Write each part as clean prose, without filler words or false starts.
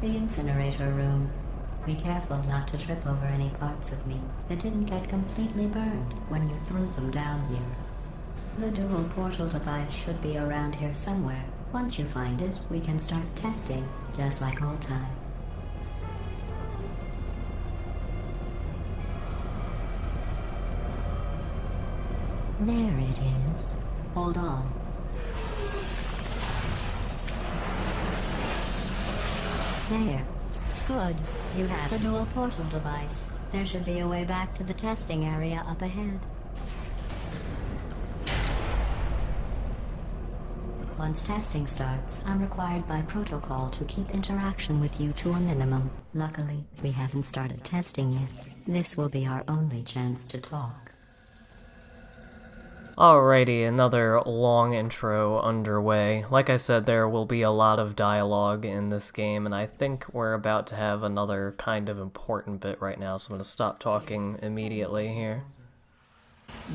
the incinerator room. Be careful not to trip over any parts of me that didn't get completely burned when you threw them down here. The dual portal device should be around here somewhere. Once you find it, we can start testing, just like old times. There it is. Hold on. There. Good. You have a dual portal device. There should be a way back to the testing area up ahead. Once testing starts, I'm required by protocol to keep interaction with you to a minimum. Luckily, we haven't started testing yet. This will be our only chance to talk. Alrighty, another long intro underway. Like I said, there will be a lot of dialogue in this game, and I think we're about to have another kind of important bit right now, so I'm going to stop talking immediately here.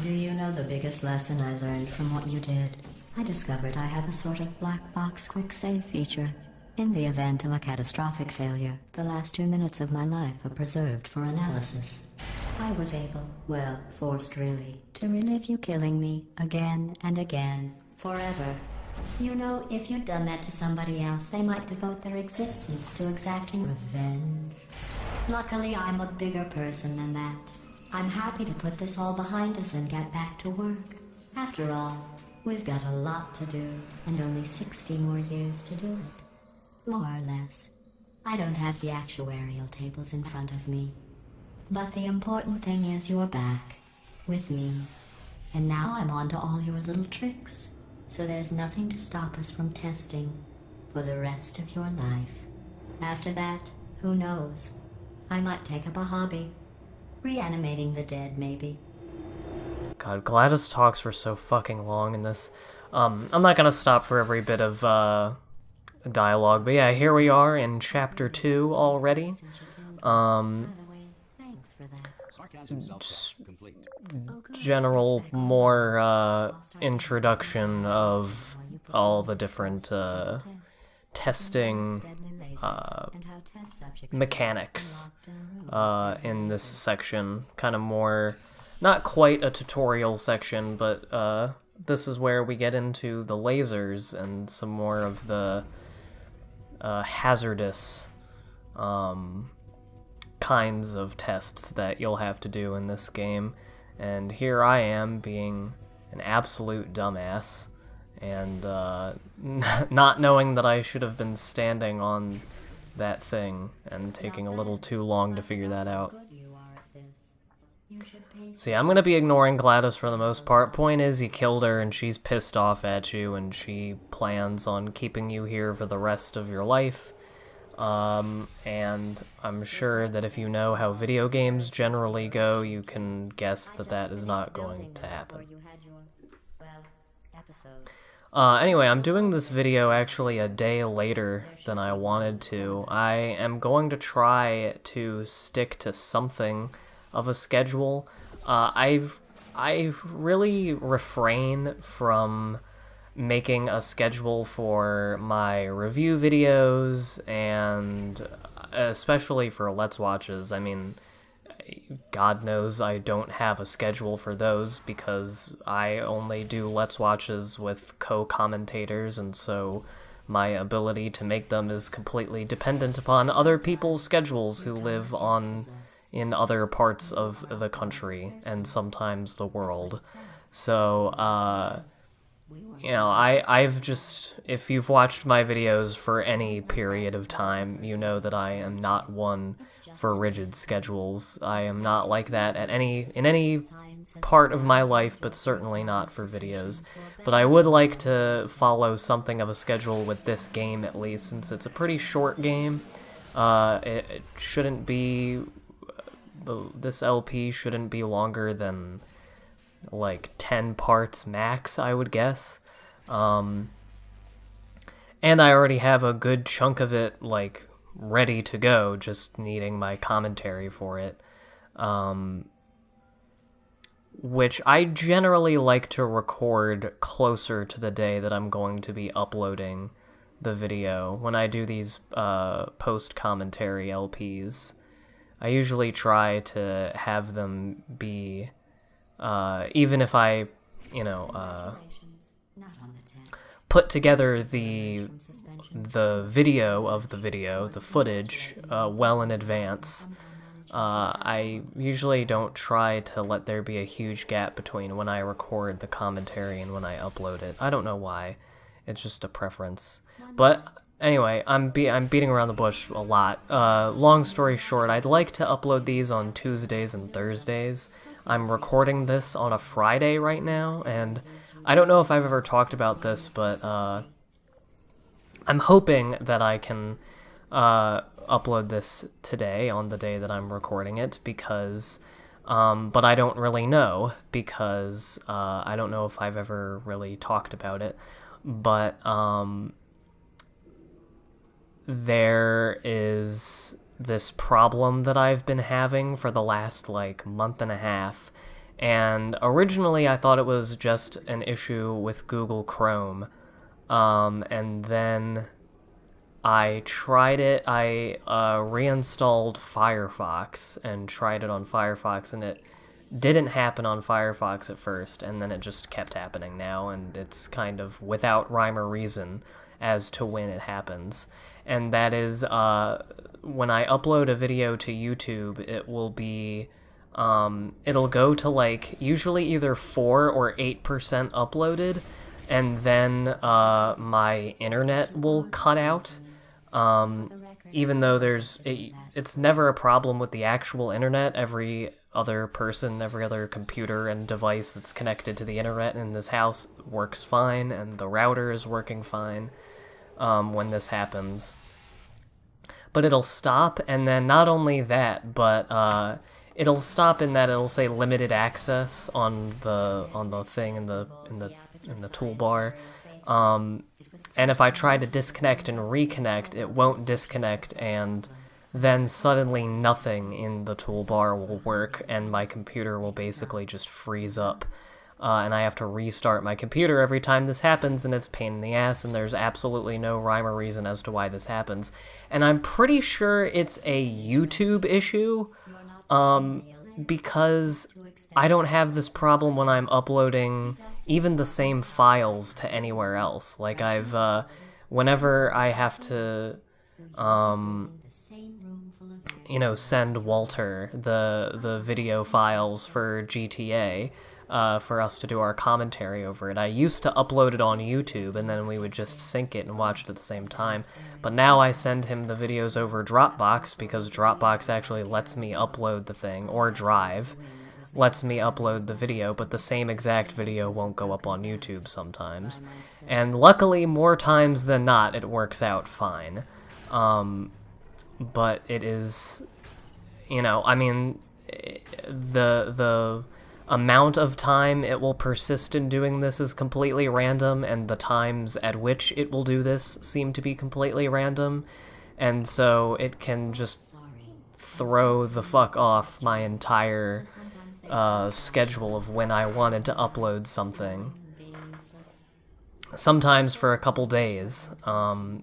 Do you know the biggest lesson I learned from what you did? I discovered I have a sort of black box quick save feature. In the event of a catastrophic failure, the last 2 minutes of my life are preserved for analysis. I was able, well, forced really, to relive you killing me again and again, forever. You know, if you'd done that to somebody else, they might devote their existence to exacting revenge. Luckily, I'm a bigger person than that. I'm happy to put this all behind us and get back to work. After all, we've got a lot to do, and only 60 more years to do it. More or less. I don't have the actuarial tables in front of me. But the important thing is you're back, with me. And now I'm on to all your little tricks. So there's nothing to stop us from testing for the rest of your life. After that, who knows? I might take up a hobby. Reanimating the dead, maybe. God, GLaDOS talks for so fucking long in this. I'm not gonna stop for every bit of dialogue, but yeah, here we are in Chapter 2 already. General, more introduction of all the different testing mechanics in this section. Kind of more, not quite a tutorial section, but this is where we get into the lasers and some more of the hazardous kinds of tests that you'll have to do in this game. And here I am being an absolute dumbass and not knowing that I should have been standing on that thing and taking a little too long to figure that out. So yeah, I'm gonna be ignoring GLaDOS for the most part. Point is, he killed her and she's pissed off at you and she plans on keeping you here for the rest of your life. And I'm sure that if you know how video games generally go, you can guess that that is not going to happen. Anyway, I'm doing this video actually a day later than I wanted to. I am going to try to stick to something of a schedule. I really refrain from making a schedule for my review videos, and especially for Let's Watches. I mean, God knows I don't have a schedule for those because I only do Let's Watches with co-commentators, and so my ability to make them is completely dependent upon other people's schedules who live in other parts of the country and sometimes the world. So, you know, I've just, if you've watched my videos for any period of time, you know that I am not one for rigid schedules. I am not like that in any part of my life, but certainly not for videos. But I would like to follow something of a schedule with this game, at least, since it's a pretty short game. It shouldn't be, this LP shouldn't be longer than like 10 parts max, I would guess. And I already have a good chunk of it like ready to go, just needing my commentary for it. Which I generally like to record closer to the day that I'm going to be uploading the video. When I do these post-commentary LPs, I usually try to have them be, even if I, you know, put together the video of the video, the footage, well in advance. I usually don't try to let there be a huge gap between when I record the commentary and when I upload it. I don't know why. It's just a preference. But anyway, I'm beating around the bush a lot. Long story short, I'd like to upload these on Tuesdays and Thursdays. I'm recording this on a Friday right now, and I don't know if I've ever talked about this, but I'm hoping that I can upload this today on the day that I'm recording it, because but I don't really know, because I don't know if I've ever really talked about it, but there is this problem that I've been having for the last like month and a half, and originally I thought it was just an issue with Google Chrome, and then I tried it. I reinstalled Firefox and tried it on Firefox, and it didn't happen on Firefox at first, and then it just kept happening now, and it's kind of without rhyme or reason as to when it happens. And that is when I upload a video to YouTube, it will be it'll go to like usually either 4 or 8% uploaded, and then my internet will cut out. Even though it's never a problem with the actual internet. Every other person, every other computer and device that's connected to the internet in this house works fine, and the router is working fine when this happens. But it'll stop, and then not only that, but it'll stop in that it'll say limited access on the thing in the toolbar. And if I try to disconnect and reconnect, it won't disconnect, and then suddenly nothing in the toolbar will work, and my computer will basically just freeze up. And I have to restart my computer every time this happens, and it's a pain in the ass, and there's absolutely no rhyme or reason as to why this happens. And I'm pretty sure it's a YouTube issue, because I don't have this problem when I'm uploading even the same files to anywhere else. Like whenever I have to, send Walter the video files for GTA, for us to do our commentary over it, I used to upload it on YouTube, and then we would just sync it and watch it at the same time. But now I send him the videos over Dropbox, because Dropbox actually lets me upload the thing, or Drive lets me upload the video, but the same exact video won't go up on YouTube sometimes. And luckily, more times than not, it works out fine. But it is, the amount of time it will persist in doing this is completely random, and the times at which it will do this seem to be completely random, and so it can just throw the fuck off my entire schedule of when I wanted to upload something. Sometimes for a couple days,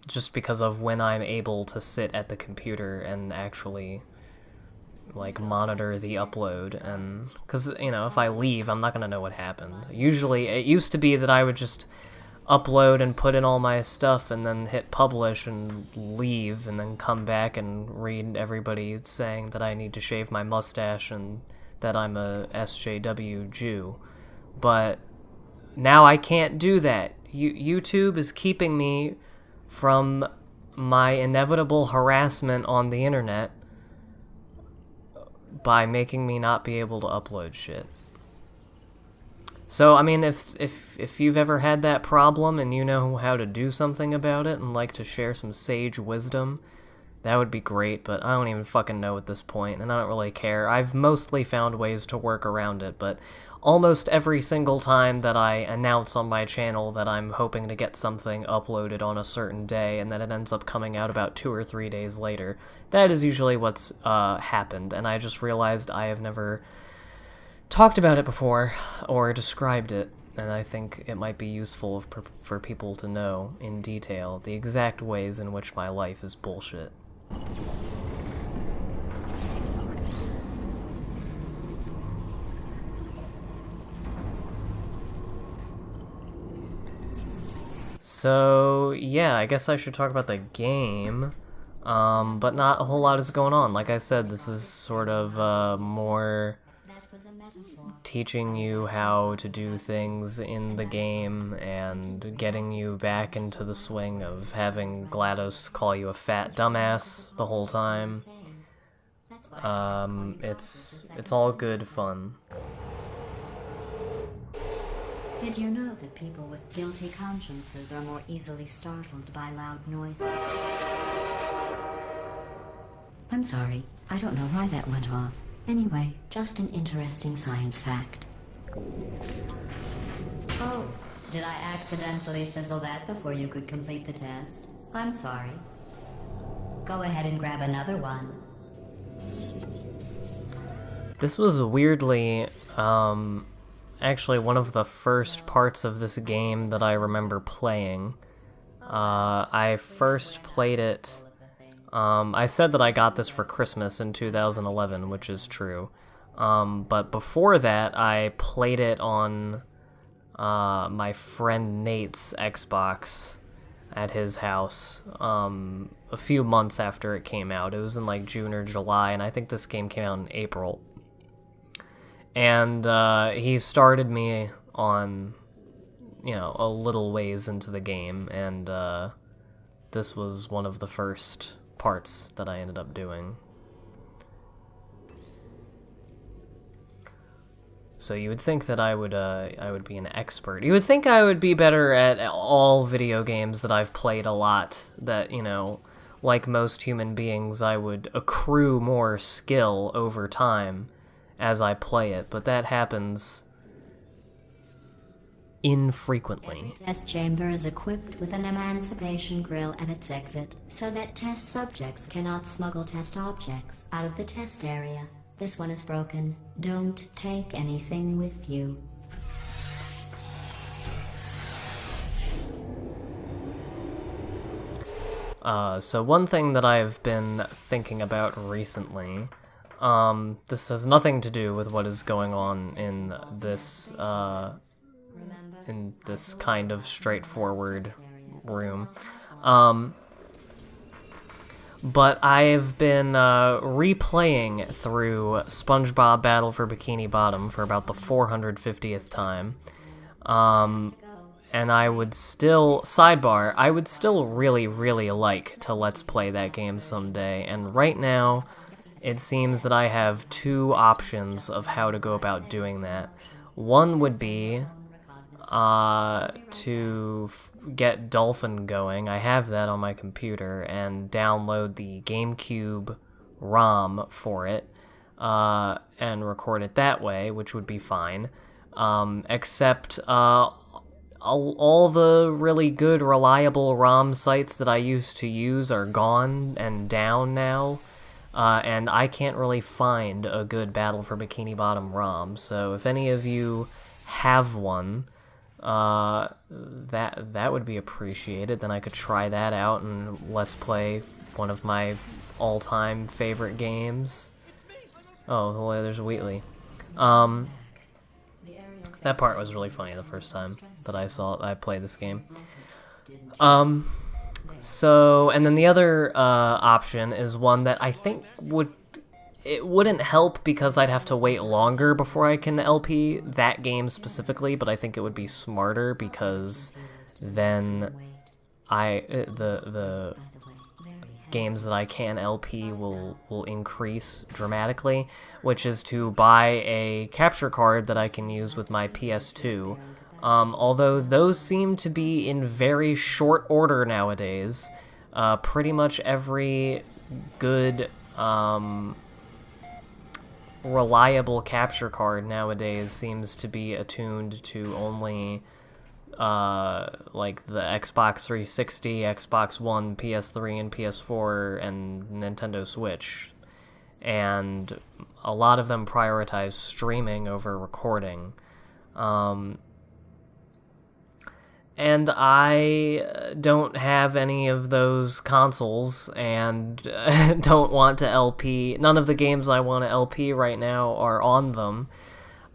just because of when I'm able to sit at the computer and actually like monitor the upload. And because if I leave, I'm not gonna know what happened. Usually it used to be that I would just upload and put in all my stuff and then hit publish and leave, and then come back and read everybody saying that I need to shave my mustache and that I'm a SJW Jew. But now I can't do that. YouTube is keeping me from my inevitable harassment on the internet by making me not be able to upload shit. So, if you've ever had that problem and you know how to do something about it and like to share some sage wisdom, that would be great, but I don't even fucking know at this point, and I don't really care. I've mostly found ways to work around it, but almost every single time that I announce on my channel that I'm hoping to get something uploaded on a certain day, and then it ends up coming out about 2 or 3 days later, that is usually what's happened, and I just realized I have never talked about it before, or described it. and I think it might be useful for people to know in detail the exact ways in which my life is bullshit. So, yeah, I guess I should talk about the game, but not a whole lot is going on. Like I said, this is sort of more teaching you how to do things in the game and getting you back into the swing of having GLaDOS call you a fat dumbass the whole time. It's all good fun. Did you know that people with guilty consciences are more easily startled by loud noises? I'm sorry, I don't know why that went off. Anyway, just an interesting science fact. Oh, did I accidentally fizzle that before you could complete the test? I'm sorry. Go ahead and grab another one. This was weirdly, actually one of the first parts of this game that I remember playing. I first played it, I said that I got this for Christmas in 2011, which is true. But before that, I played it on my friend Nate's Xbox at his house a few months after it came out. It was in like June or July, and I think this game came out in April. And he started me on, you know, a little ways into the game, and this was one of the first parts that I ended up doing. So you would think that I would be an expert. You would think I would be better at all video games that I've played a lot, that, you know, like most human beings, I would accrue more skill over time as I play it, but that happens infrequently. Every test chamber is equipped with an emancipation grill at its exit, so that test subjects cannot smuggle test objects out of the test area. This one is broken. Don't take anything with you. So one thing that I've been thinking about recently, this has nothing to do with what is going on in this kind of straightforward room. But I've been replaying through SpongeBob Battle for Bikini Bottom for about the 450th time. And I would still, sidebar, I would still really, really like to Let's Play that game someday. And right now, it seems that I have two options of how to go about doing that. One would be to get Dolphin going. I have that on my computer, and download the GameCube ROM for it, and record it that way, which would be fine. Except all the really good, reliable ROM sites that I used to use are gone and down now. And I can't really find a good Battle for Bikini Bottom ROM, so if any of you have one, that would be appreciated. Then I could try that out and let's play one of my all-time favorite games. Oh, well, there's Wheatley. That part was really funny the first time that I played this game. So, and then the other option is one that I think wouldn't help because I'd have to wait longer before I can LP that game specifically, but I think it would be smarter because then the games that I can LP will increase dramatically, which is to buy a capture card that I can use with my PS2. Although those seem to be in very short order nowadays. Pretty much every good, reliable capture card nowadays seems to be attuned to only, like the Xbox 360, Xbox One, PS3, and PS4, and Nintendo Switch. And a lot of them prioritize streaming over recording. And I don't have any of those consoles and don't want to LP. None of the games I want to LP right now are on them.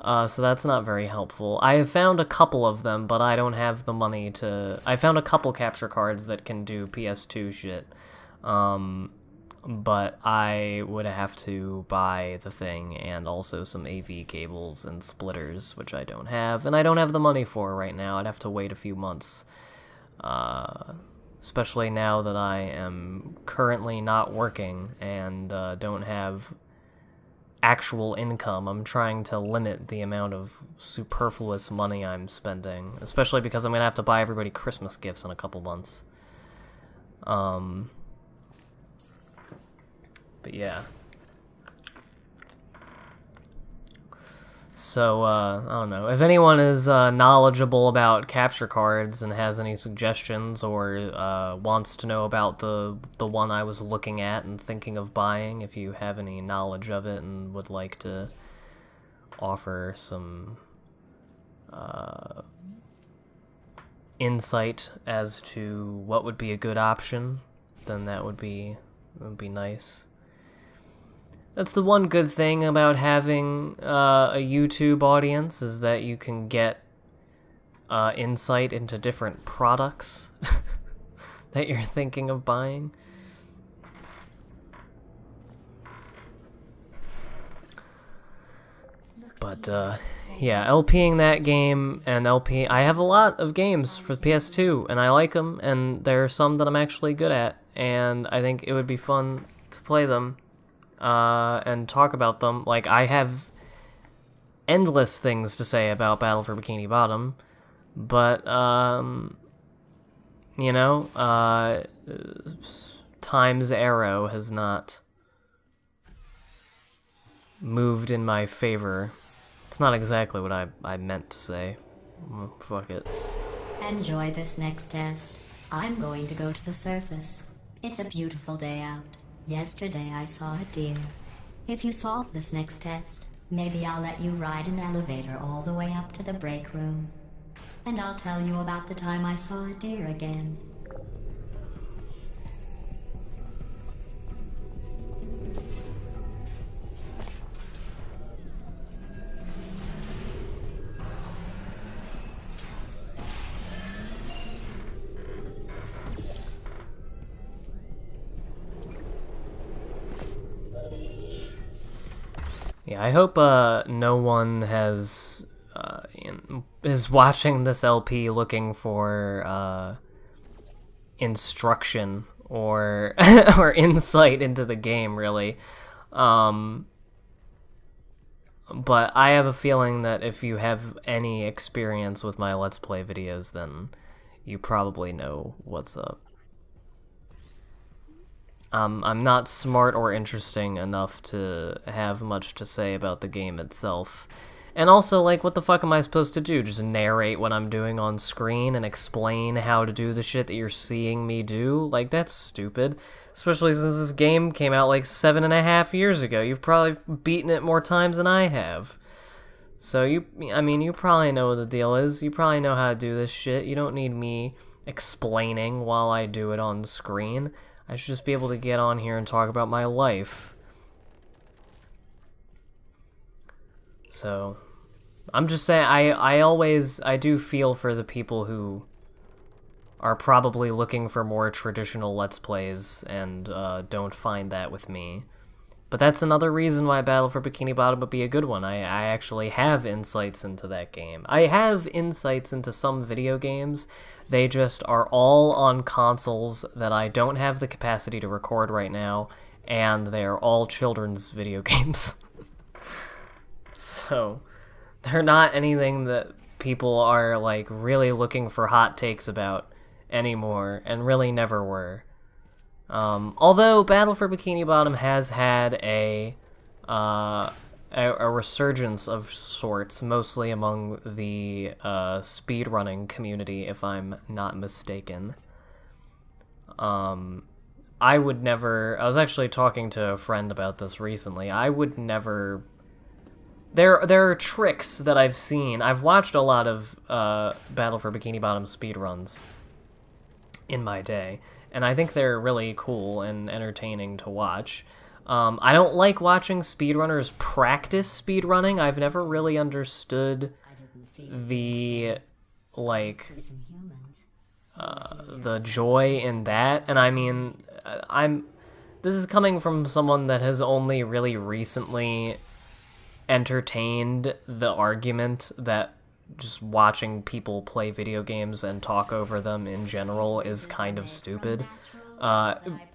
So that's not very helpful. I have found a couple of them, but I don't have the money to... I found a couple capture cards that can do PS2 shit. But I would have to buy the thing and also some AV cables and splitters, which I don't have, and I don't have the money for right now. I'd have to wait a few months, especially now that I am currently not working and don't have actual income. I'm trying to limit the amount of superfluous money I'm spending, especially because I'm going to have to buy everybody Christmas gifts in a couple months. But yeah. So, I don't know. If anyone is knowledgeable about capture cards and has any suggestions or wants to know about the one I was looking at and thinking of buying, if you have any knowledge of it and would like to offer some insight as to what would be a good option, then that would be nice. That's the one good thing about having a YouTube audience, is that you can get insight into different products that you're thinking of buying. But, yeah, LPing that game and I have a lot of games for the PS2, and I like them, and there are some that I'm actually good at, and I think it would be fun to play them. And talk about them. Like, I have endless things to say about Battle for Bikini Bottom, but, you know, Time's arrow has not moved in my favor. It's not exactly what I meant to say. Well, fuck it. Enjoy this next test. I'm going to go to the surface. It's a beautiful day out. Yesterday I saw a deer. If you solve this next test, maybe I'll let you ride an elevator all the way up to the break room. And I'll tell you about the time I saw a deer again. Yeah, I hope no one is watching this LP looking for instruction or or insight into the game, really. But I have a feeling that if you have any experience with my Let's Play videos, then you probably know what's up. I'm not smart or interesting enough to have much to say about the game itself. And also, like, what the fuck am I supposed to do? Just narrate what I'm doing on screen and explain how to do the shit that you're seeing me do? Like, that's stupid. Especially since this game came out like 7.5 years ago. You've probably beaten it more times than I have. So you probably know what the deal is. You probably know how to do this shit. You don't need me explaining while I do it on screen. I should just be able to get on here and talk about my life. So, I'm just saying, I do feel for the people who are probably looking for more traditional Let's Plays and don't find that with me. But that's another reason why Battle for Bikini Bottom would be a good one. I actually have insights into that game. I have insights into some video games. They just are all on consoles that I don't have the capacity to record right now, and they are all children's video games. So, they're not anything that people are, like, really looking for hot takes about anymore, and really never were. Although Battle for Bikini Bottom has had a resurgence of sorts, mostly among the speedrunning community, if I'm not mistaken. I would never... I was actually talking to a friend about this recently. I would never there are tricks that I've seen. I've watched a lot of Battle for Bikini Bottom speedruns in my day, and I think they're really cool and entertaining to watch. I don't like watching speedrunners practice speedrunning. I've never really understood the, like, the joy in that. And I mean, this is coming from someone that has only really recently entertained the argument that just watching people play video games and talk over them in general is kind of stupid.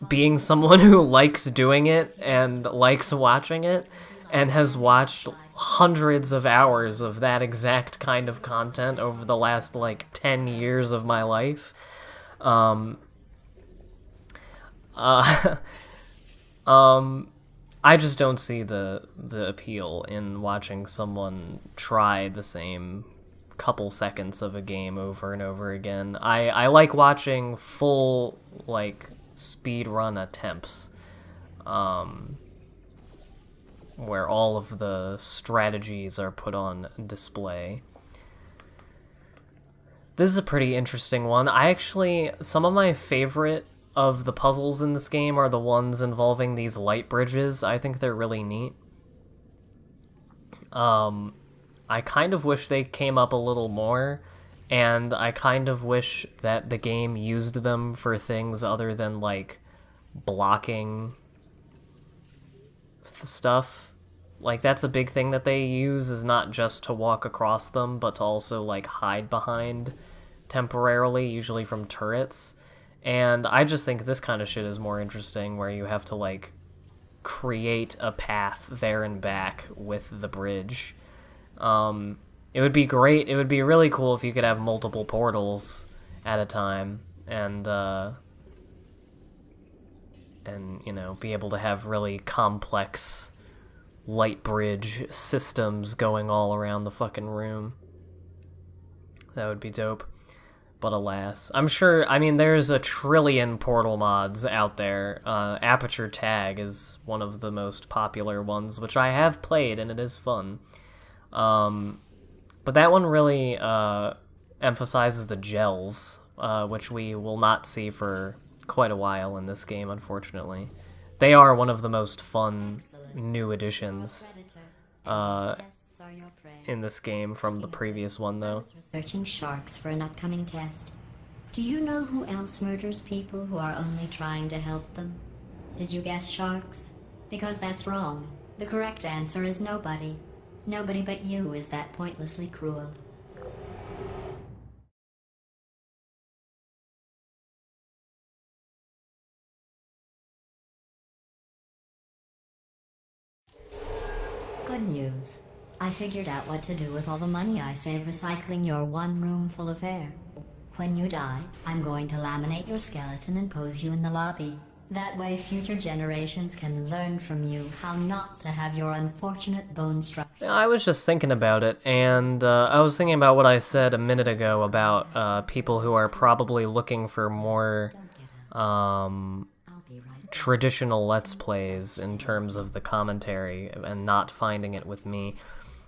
Being someone who likes doing it and likes watching it and has watched hundreds of hours of that exact kind of content over the last, like, 10 years of my life, I just don't see the appeal in watching someone try the same couple seconds of a game over and over again. I like watching full, like, speedrun attempts, where all of the strategies are put on display. This is a pretty interesting one. Some of my favorite of the puzzles in this game are the ones involving these light bridges. I think they're really neat. I kind of wish they came up a little more, and I kind of wish that the game used them for things other than, like, blocking stuff. Like, that's a big thing that they use, is not just to walk across them, but to also, like, hide behind temporarily, usually from turrets. And I just think this kind of shit is more interesting, where you have to, like, create a path there and back with the bridge. It would be great. It would be really cool if you could have multiple portals at a time, and you know, be able to have really complex light bridge systems going all around the fucking room. That would be dope. But alas, I'm sure, I mean, there's a trillion portal mods out there. Aperture Tag is one of the most popular ones, which I have played, and it is fun. But that one really emphasizes the gels, which we will not see for quite a while in this game, unfortunately. They are one of the most fun new additions in this game from the previous one, though. Researching sharks for an upcoming test. Do you know who else murders people who are only trying to help them? Did you guess sharks? Because that's wrong. The correct answer is nobody. Nobody but you is that pointlessly cruel. Good news. I figured out what to do with all the money I saved recycling your one room full of hair. When you die, I'm going to laminate your skeleton and pose you in the lobby. That way future generations can learn from you how not to have your unfortunate bone structure. I was just thinking about it, and I was thinking about what I said a minute ago about people who are probably looking for more traditional Let's Plays in terms of the commentary and not finding it with me.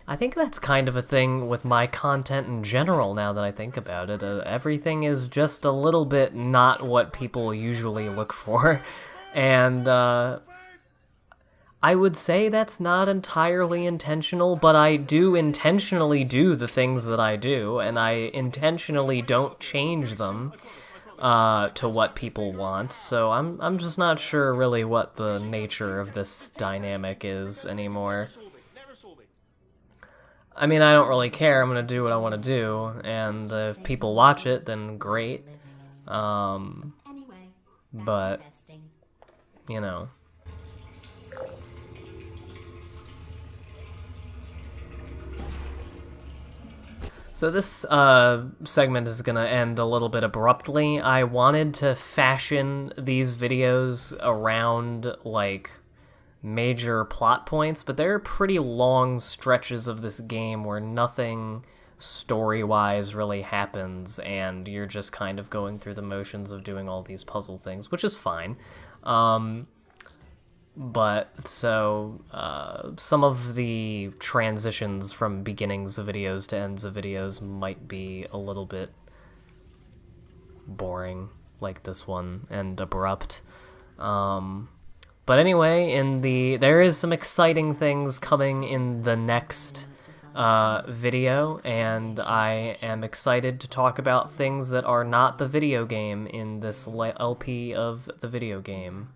I think that's kind of a thing with my content in general now that I think about it. Everything is just a little bit not what people usually look for, and I would say that's not entirely intentional, but I do intentionally do the things that I do, and I intentionally don't change them to what people want, so I'm just not sure really what the nature of this dynamic is anymore. I mean, I don't really care. I'm gonna do what I want to do, and if people watch it, then great. But, you know. So this segment is gonna end a little bit abruptly. I wanted to fashion these videos around, like, major plot points, but there are pretty long stretches of this game where nothing story-wise really happens, and you're just kind of going through the motions of doing all these puzzle things, which is fine. But so some of the transitions from beginnings of videos to ends of videos might be a little bit boring, like this one, and abrupt. But anyway, there is some exciting things coming in the next video, and I am excited to talk about things that are not the video game in this LP of the video game.